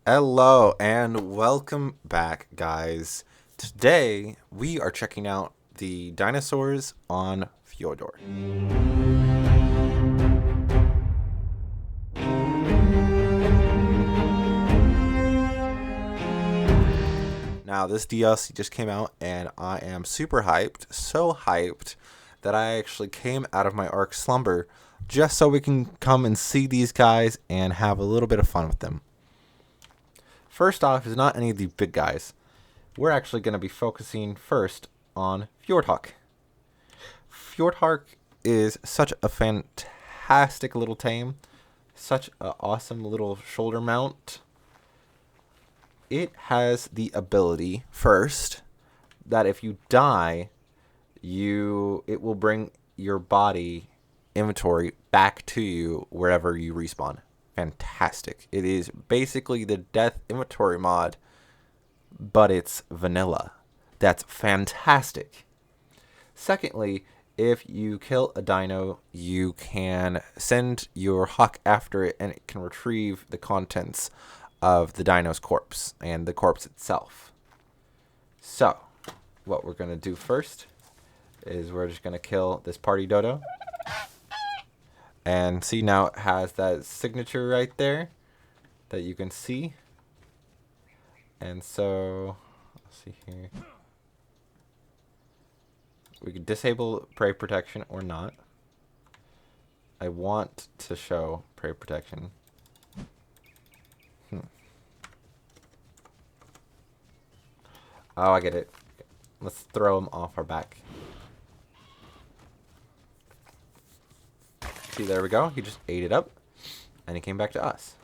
Hello and welcome back, guys. Today we are checking out the dinosaurs on Fjordur. Now, this DLC just came out and I am super hyped, so hyped that I actually came out of my Ark slumber just so we can come and see these guys and have a little bit of fun with them. First off is not any of the big guys. We're actually going to be focusing first on Fjordhawk. Fjordhawk is such a fantastic little tame, such an awesome little shoulder mount. It has the ability, first, that if you die, it will bring your body inventory back to you wherever you respawn. Fantastic. It is basically the death inventory mod, but it's vanilla. That's fantastic. Secondly, if you kill a dino, you can send your hawk after it and it can retrieve the contents of the dino's corpse and the corpse itself. So, what we're going to do first is we're just going to kill this party dodo. And see, now it has that signature right there that you can see. And so, let's see here. We could disable prey protection or not. I want to show prey protection. Oh, I get it. Let's throw him off our back. See, there we go. He just ate it up, and he came back to us.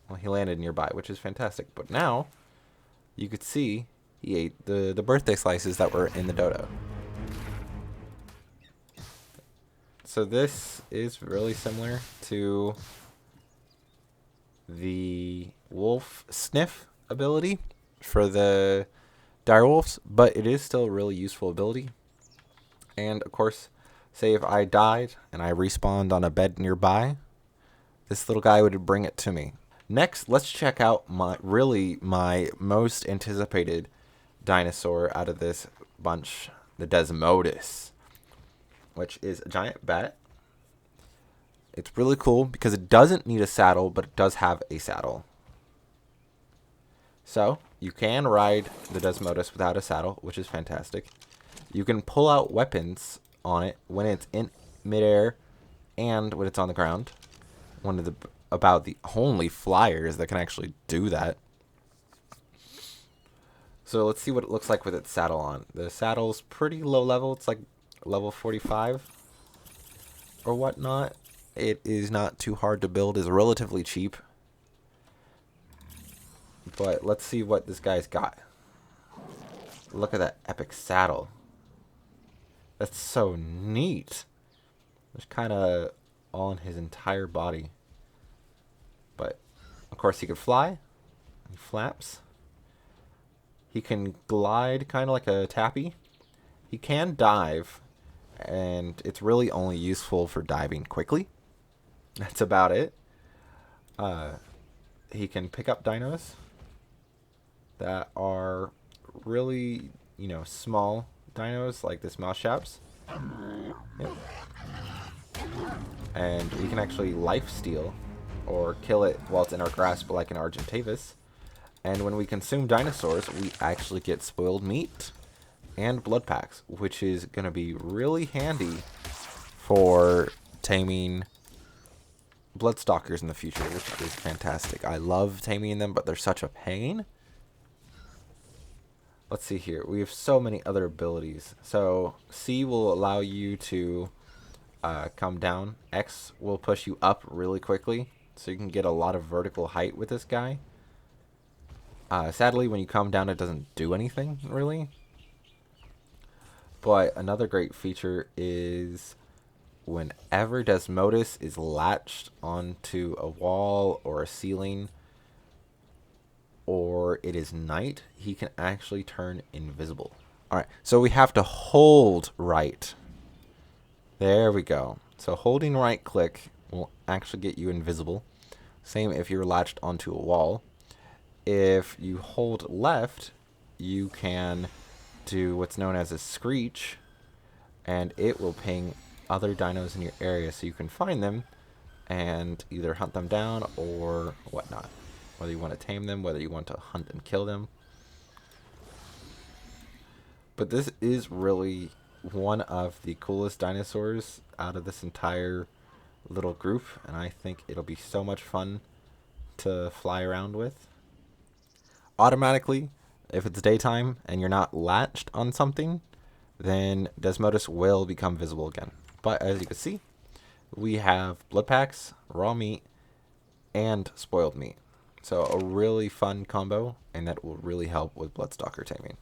Well, he landed nearby, which is fantastic. But now, you could see he ate the birthday slices that were in the dodo. So this is really similar to the wolf sniff ability for the direwolves, but it is still a really useful ability. And, of course, say if I died and I respawned on a bed nearby, this little guy would bring it to me. Next, let's check out my most anticipated dinosaur out of this bunch, the Desmodus, which is a giant bat. It's really cool because it doesn't need a saddle, but it does have a saddle. So, you can ride the Desmodus without a saddle, which is fantastic. You can pull out weapons on it when it's in midair and when it's on the ground. About the only flyers that can actually do that. So let's see what it looks like with its saddle on. The saddle's pretty low level. It's like level 45 or whatnot. It is not too hard to build. It's relatively cheap. But let's see what this guy's got. Look at that epic saddle. That's so neat. There's kind of on his entire body. But, of course, he can fly. He flaps. He can glide kind of like a tappy. He can dive. And it's really only useful for diving quickly. That's about it. He can pick up dinos that are really, small dinos like this mouse shaps. Yep. And we can actually life steal or kill it while it's in our grasp like an Argentavis. And when we consume dinosaurs, we actually get spoiled meat and blood packs, which is going to be really handy for taming bloodstalkers in the future, which is fantastic. I love taming them, but they're such a pain. Let's see here. We have so many other abilities. So C will allow you to come down. X will push you up really quickly, so you can get a lot of vertical height with this guy. Sadly, when you come down, it doesn't do anything, really. But another great feature is whenever Desmodus is latched onto a wall or a ceiling, or it is night, he can actually turn invisible. Alright, so we have to hold right. There we go. So holding right click will actually get you invisible. Same if you're latched onto a wall. If you hold left, you can do what's known as a screech, and it will ping other dinos in your area so you can find them and either hunt them down or whatnot. Whether you want to tame them, whether you want to hunt and kill them. But this is really one of the coolest dinosaurs out of this entire little group, and I think it'll be so much fun to fly around with. Automatically, if it's daytime and you're not latched on something, then Desmodus will become visible again. But as you can see, we have blood packs, raw meat, and spoiled meat. So a really fun combo, and that will really help with Bloodstalker taming.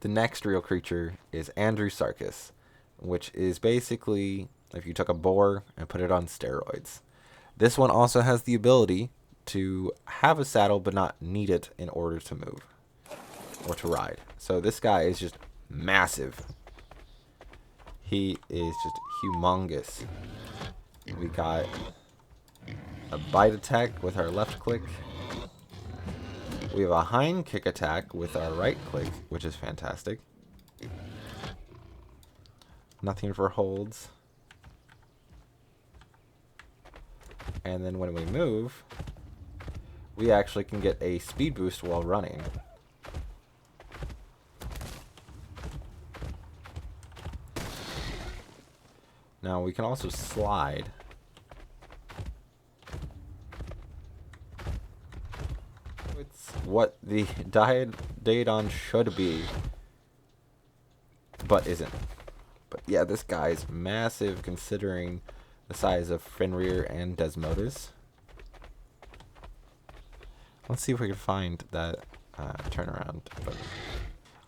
The next real creature is Andrewsarchus, which is basically if you took a boar and put it on steroids. This one also has the ability to have a saddle but not need it in order to move or to ride. So this guy is just massive. He is just humongous. We got a bite attack with our left click. We have a hind kick attack with our right click, which is fantastic. Nothing for holds. And then when we move, we actually can get a speed boost while running. Now we can also slide. It's what the Daedon should be, but isn't. But yeah, this guy's massive considering the size of Fenrir and Desmodus. Let's see if we can find that turnaround.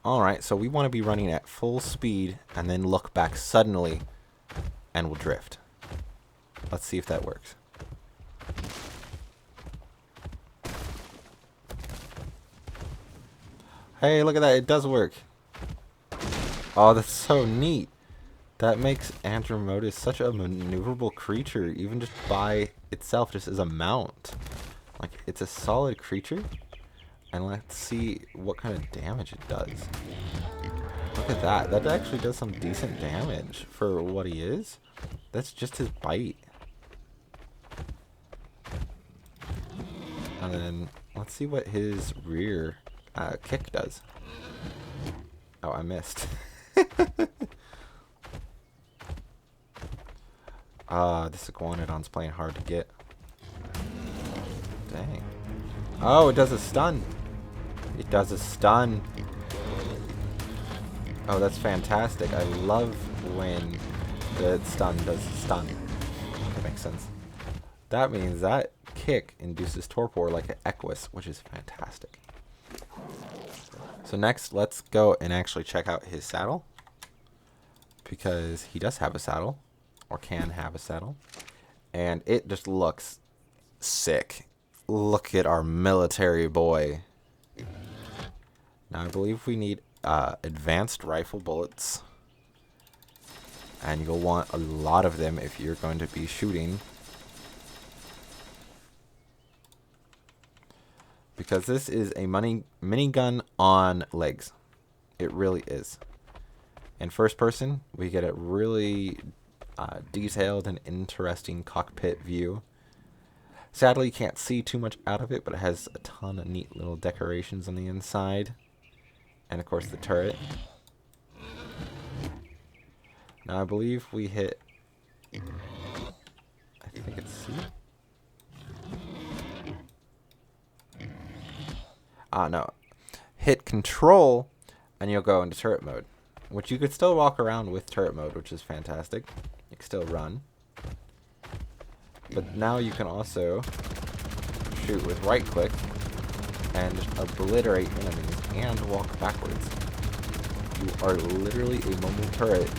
Alright, so we want to be running at full speed and then look back suddenly and we'll drift. Let's see if that works. Hey, look at that. It does work. Oh, that's so neat. That makes Andrewsarchus such a maneuverable creature, even just by itself, just as a mount. Like, it's a solid creature. And let's see what kind of damage it does. Look at that. That actually does some decent damage for what he is. That's just his bite. And then let's see what his rear kick does. Oh, I missed. This Iguanodon's playing hard to get. Dang. Oh, it does a stun. It does a stun. Oh, that's fantastic. I love when the stun does stun. That makes sense. That means that kick induces torpor like an Equus, which is fantastic. So next, let's go and actually check out his saddle. Because he does have a saddle. Or can have a saddle. And it just looks sick. Look at our military boy. Now I believe we need advanced rifle bullets. And you'll want a lot of them if you're going to be shooting. Because this is a minigun on legs. It really is. In first person, we get a really detailed and interesting cockpit view. Sadly, you can't see too much out of it, but it has a ton of neat little decorations on the inside. And of course the turret. Now I believe we hit, I think it's C? No. Hit control and you'll go into turret mode. Which you could still walk around with turret mode, which is fantastic. You can still run. But now you can also shoot with right click and just obliterate enemies and walk backwards. You are literally a mobile turret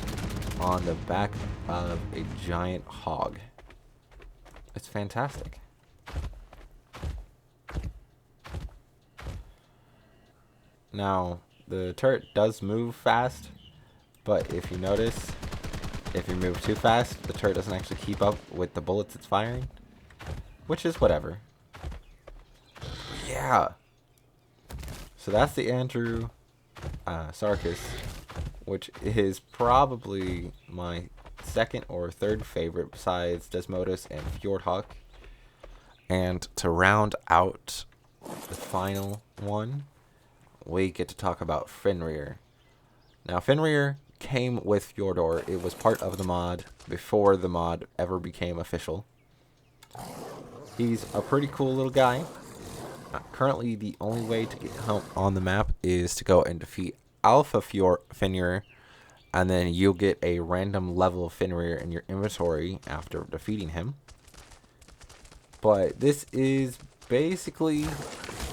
on the back of a giant hog. It's fantastic. Now, the turret does move fast, but if you notice, if you move too fast, the turret doesn't actually keep up with the bullets it's firing, which is whatever. Yeah. So that's the Andrewsarchus, which is probably my second or third favorite besides Desmodus and Fjordhawk. And to round out the final one, we get to talk about Fenrir. Now, Fenrir came with Fjordur. It was part of the mod before the mod ever became official. He's a pretty cool little guy. Currently, the only way to get him on the map is to go and defeat Alpha Fenrir, and then you'll get a random level of Fenrir in your inventory after defeating him. But this is basically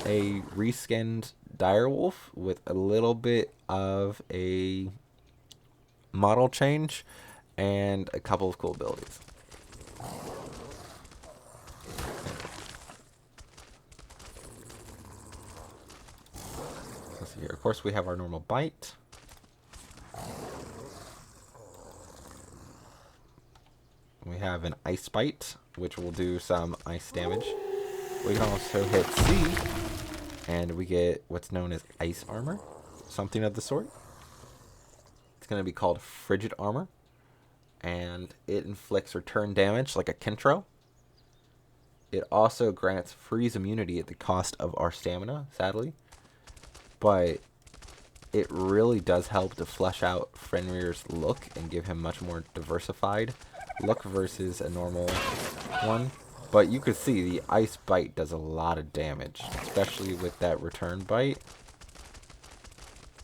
a reskinned direwolf with a little bit of a model change and a couple of cool abilities. Let's see here. Of course, we have our normal bite. We have an ice bite, which will do some ice damage. We can also hit C, and we get what's known as ice armor, something of the sort. It's going to be called frigid armor, and it inflicts return damage like a Kentro. It also grants freeze immunity at the cost of our stamina, sadly. But it really does help to flesh out Fenrir's look and give him much more diversified look versus a normal one. But you could see the ice bite does a lot of damage, especially with that return bite.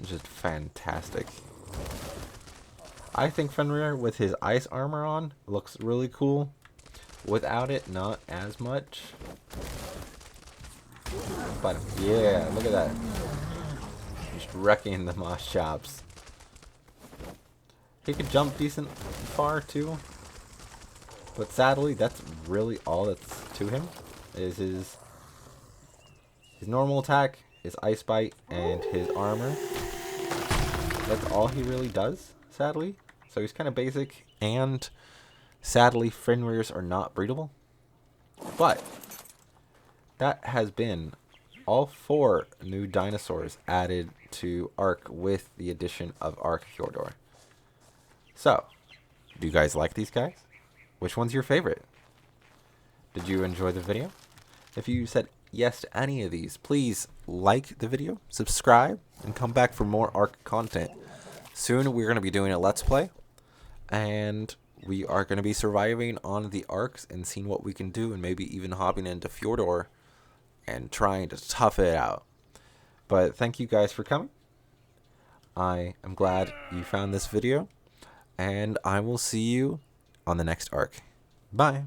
Just fantastic. I think Fenrir with his ice armor on looks really cool. Without it, not as much. But yeah, look at that. Just wrecking the moss chops. He could jump decent far too. But sadly, that's really all that's to him. Is his normal attack, his ice bite, and his armor. That's all he really does, sadly. So he's kind of basic, and sadly, Fenrirs are not breedable. But that has been all 4 new dinosaurs added to Ark with the addition of Ark Fjordur. So, do you guys like these guys? Which one's your favorite? Did you enjoy the video? If you said yes to any of these, please like the video, subscribe, and come back for more Ark content. Soon we're going to be doing a Let's Play, and we are going to be surviving on the Arks and seeing what we can do, and maybe even hopping into Fjordur and trying to tough it out. But thank you guys for coming. I am glad you found this video, and I will see you on the next Ark. Bye.